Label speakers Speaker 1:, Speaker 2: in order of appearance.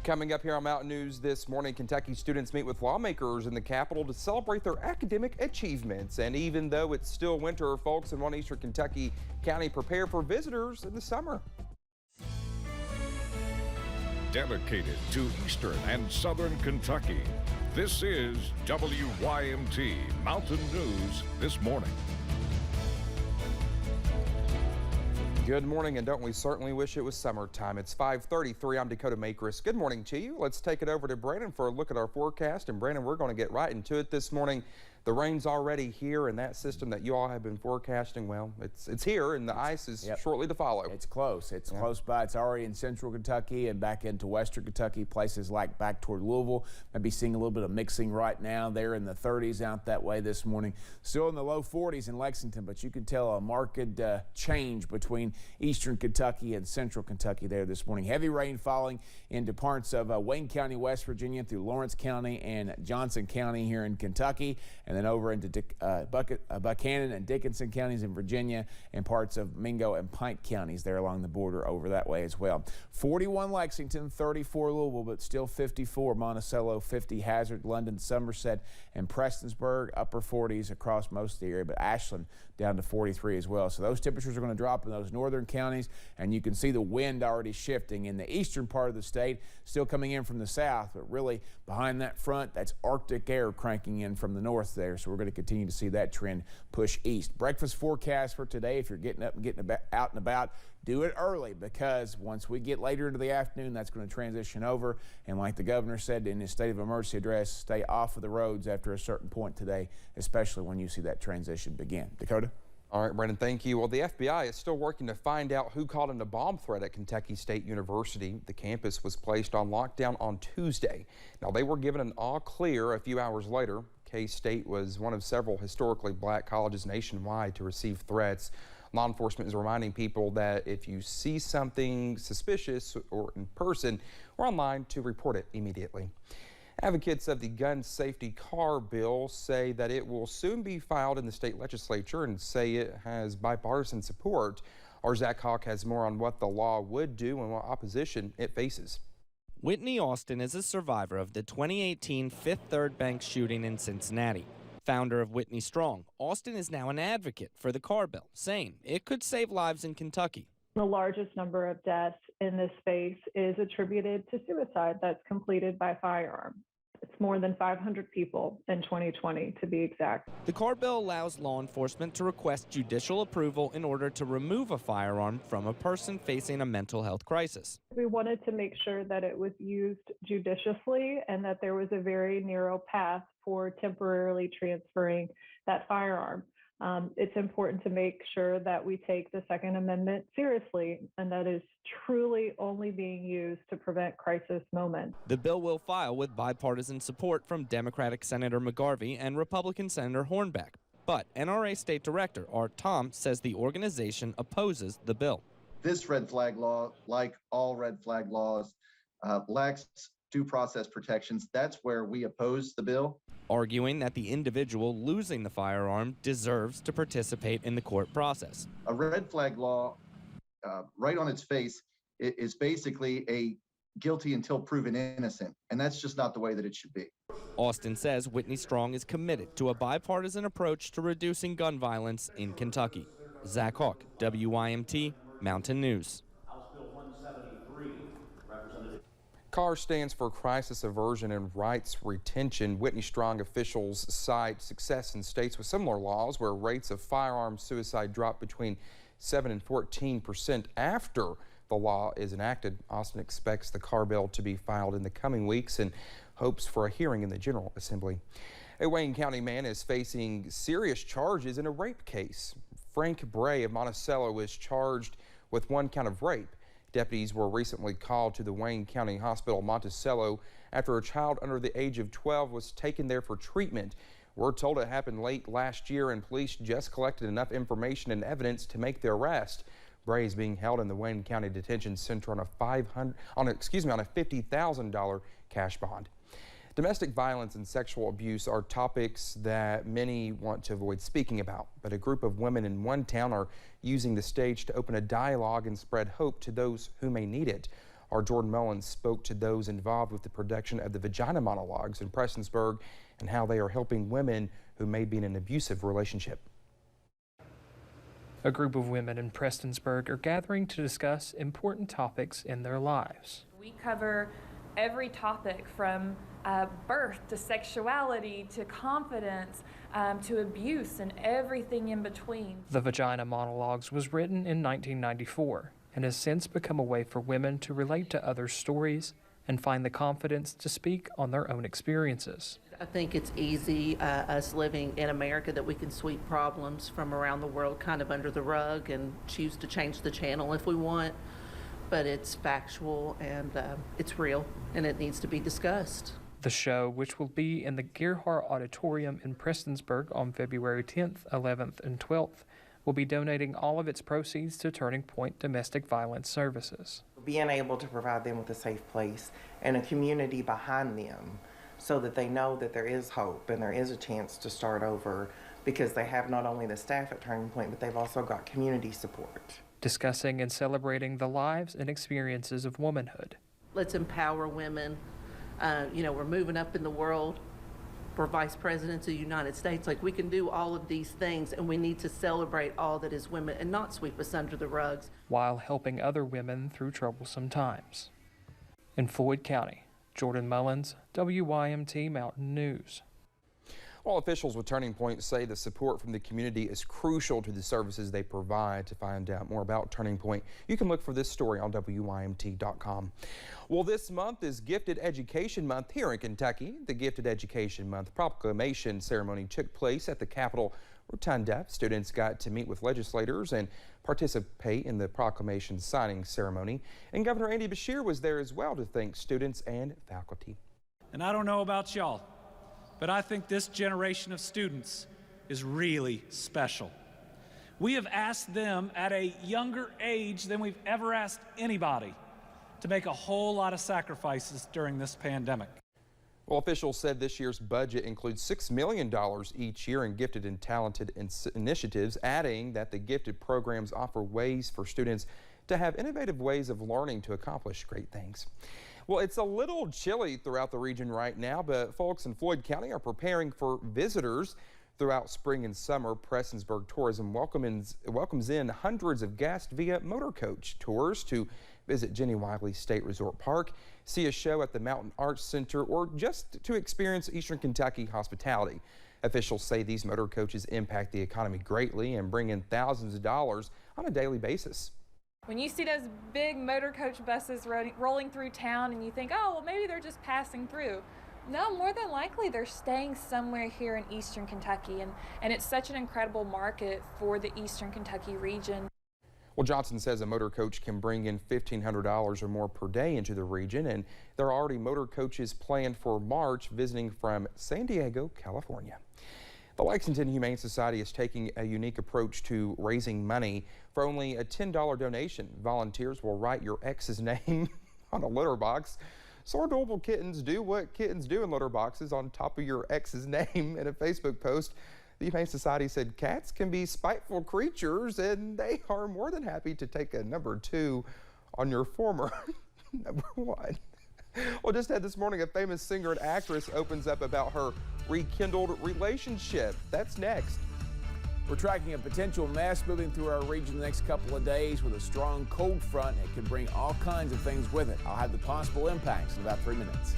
Speaker 1: Coming up here on Mountain News this morning, Kentucky students meet with lawmakers in the Capitol to celebrate their academic achievements. And even though it's still winter, folks in one eastern Kentucky county prepare for visitors in the summer.
Speaker 2: Dedicated to eastern and southern Kentucky, this is WYMT Mountain News this morning.
Speaker 1: Good morning, and don't we certainly wish it was summertime. It's 5:33. I'm Dakota Makris. Good morning to you. Let's take it over to Brandon for a look at our forecast. And Brandon, we're going to get right into it this morning. The rain's already here, and that system that you all have been forecasting, well, it's here, and the ice is shortly to follow.
Speaker 3: It's close. It's close by. It's already in central Kentucky and back into western Kentucky, places like back toward Louisville. Maybe seeing a little bit of mixing right now. They're in the 30s out that way this morning. Still in the low 40s in Lexington, but you can tell a marked change between eastern Kentucky and central Kentucky there this morning. Heavy rain falling into parts of Wayne County, West Virginia, through Lawrence County and Johnson County here in Kentucky, and then over into Buchanan and Dickinson counties in Virginia, and parts of Mingo and Pike counties there along the border over that way as well. 41 Lexington, 34 Louisville, but still 54 Monticello, 50 Hazard, London, Somerset, and Prestonsburg, upper 40s across most of the area, but Ashland down to 43 as well. So those temperatures are going to drop in those northern counties, and you can see the wind already shifting in the eastern part of the state, still coming in from the south, but really behind that front, that's Arctic air cranking in from the north there. So we're going to continue to see that trend push east. Breakfast forecast for today, if you're getting up and getting out and about, do it early, because once we get later into the afternoon, that's going to transition over. And like the governor said in his state of emergency address, stay off of the roads after a certain point today, especially when you see that transition begin. Dakota?
Speaker 1: All right, Brandon, thank you. Well, the FBI is still working to find out who called in a bomb threat at Kentucky State University. The campus was placed on lockdown on Tuesday. Now, they were given an all clear a few hours later. K-State was one of several historically black colleges nationwide to receive threats. Law enforcement is reminding people that if you see something suspicious or in person or online, to report it immediately. Advocates of the gun safety car bill say that it will soon be filed in the state legislature and say it has bipartisan support. Our Zach Hawk has more on what the law would do and what opposition it faces.
Speaker 4: Whitney Austin is a survivor of the 2018 Fifth Third Bank shooting in Cincinnati. Founder of Whitney Strong, Austin is now an advocate for the car bill, saying it could save lives in Kentucky.
Speaker 5: The largest number of deaths in this space is attributed to suicide that's completed by firearm. It's more than 500 people in 2020, to be exact.
Speaker 4: The car bill allows law enforcement to request judicial approval in order to remove a firearm from a person facing a mental health crisis.
Speaker 5: We wanted to make sure that it was used judiciously and that there was a very narrow path for temporarily transferring that firearm. It's important to make sure that we take the Second Amendment seriously, and that is truly only being used to prevent crisis moments.
Speaker 4: The bill will file with bipartisan support from Democratic Senator McGarvey and Republican Senator Hornbeck. But NRA State Director Art Tom says the organization opposes the bill.
Speaker 6: This red flag law, like all red flag laws, lacks due process protections. That's where we oppose the bill.
Speaker 4: Arguing that the individual losing the firearm deserves to participate in the court process.
Speaker 6: A red flag law, right on its face, is basically a guilty until proven innocent, and that's just not the way that it should be.
Speaker 4: Austin says Whitney Strong is committed to a bipartisan approach to reducing gun violence in Kentucky. Zach Hawk, WYMT Mountain News.
Speaker 1: CAR stands for Crisis Aversion and Rights Retention. Whitney Strong officials cite success in states with similar laws where rates of firearm suicide drop between 7 and 14% after the law is enacted. Austin expects the CAR bill to be filed in the coming weeks and hopes for a hearing in the General Assembly. A Wayne County man is facing serious charges in a rape case. Frank Bray of Monticello is charged with 1 count of rape. Deputies were recently called to the Wayne County Hospital Monticello after a child under the age of 12 was taken there for treatment. We're told it happened late last year and police just collected enough information and evidence to make the arrest. Bray is being held in the Wayne County Detention Center on a $50,000 cash bond. Domestic violence and sexual abuse are topics that many want to avoid speaking about, but a group of women in one town are using the stage to open a dialogue and spread hope to those who may need it. Our Jordan Mullins spoke to those involved with the production of the Vagina Monologues in Prestonsburg and how they are helping women who may be in an abusive relationship.
Speaker 7: A group of women in Prestonsburg are gathering to discuss important topics in their lives.
Speaker 8: We cover every topic from birth to sexuality to confidence to abuse and everything in between.
Speaker 7: The Vagina Monologues was written in 1994 and has since become a way for women to relate to others' stories and find the confidence to speak on their own experiences.
Speaker 9: I think it's easy, us living in America, that we can sweep problems from around the world kind of under the rug and choose to change the channel if we want. But it's factual and it's real, and it needs to be discussed.
Speaker 7: The show, which will be in the Gerhart Auditorium in Prestonsburg on February 10th, 11th, and 12th, will be donating all of its proceeds to Turning Point Domestic Violence Services.
Speaker 10: Being able to provide them with a safe place and a community behind them so that they know that there is hope and there is a chance to start over, because they have not only the staff at Turning Point, but they've also got community support.
Speaker 7: Discussing and celebrating the lives and experiences of womanhood.
Speaker 9: Let's empower women. We're moving up in the world. We're vice presidents of the United States. Like, we can do all of these things, and we need to celebrate all that is women and not sweep us under the rugs.
Speaker 7: While helping other women through troublesome times. In Floyd County, Jordan Mullins, WYMT Mountain News.
Speaker 1: Well, officials with Turning Point say the support from the community is crucial to the services they provide. To find out more about Turning Point, you can look for this story on WYMT.com. Well, this month is Gifted Education Month here in Kentucky. The Gifted Education Month proclamation ceremony took place at the Capitol Rotunda. Students got to meet with legislators and participate in the proclamation signing ceremony. And Governor Andy Beshear was there as well to thank students and faculty.
Speaker 11: And I don't know about y'all, but I think this generation of students is really special. We have asked them at a younger age than we've ever asked anybody to make a whole lot of sacrifices during this pandemic.
Speaker 1: Well, officials said this year's budget includes $6 million each year in gifted and talented initiatives, adding that the gifted programs offer ways for students to have innovative ways of learning to accomplish great things. Well, it's a little chilly throughout the region right now, but folks in Floyd County are preparing for visitors throughout spring and summer. Prestonsburg Tourism welcomes in hundreds of guests via motor coach tours to visit Jenny Wiley State Resort Park, see a show at the Mountain Arts Center, or just to experience Eastern Kentucky hospitality. Officials say these motor coaches impact the economy greatly and bring in thousands of dollars on a daily basis.
Speaker 8: When you see those big motor coach buses rolling through town and you think, oh, well, maybe they're just passing through. No, more than likely they're staying somewhere here in Eastern Kentucky, and it's such an incredible market for the Eastern Kentucky region.
Speaker 1: Well, Johnson says a motor coach can bring in $1,500 or more per day into the region, and there are already motor coaches planned for March visiting from San Diego, California. The Lexington Humane Society is taking a unique approach to raising money. For only a $10 donation, volunteers will write your ex's name on a litter box. So adorable kittens do what kittens do in litter boxes on top of your ex's name. In a Facebook post, the Humane Society said cats can be spiteful creatures, and they are more than happy to take a number 2 on your former number 1. Well, just had this morning, a famous singer and actress opens up about her rekindled relationship. That's next.
Speaker 3: We're tracking a potential mess moving through our region the next couple of days with a strong cold front. It can bring all kinds of things with it. I'll have the possible impacts in about 3 minutes.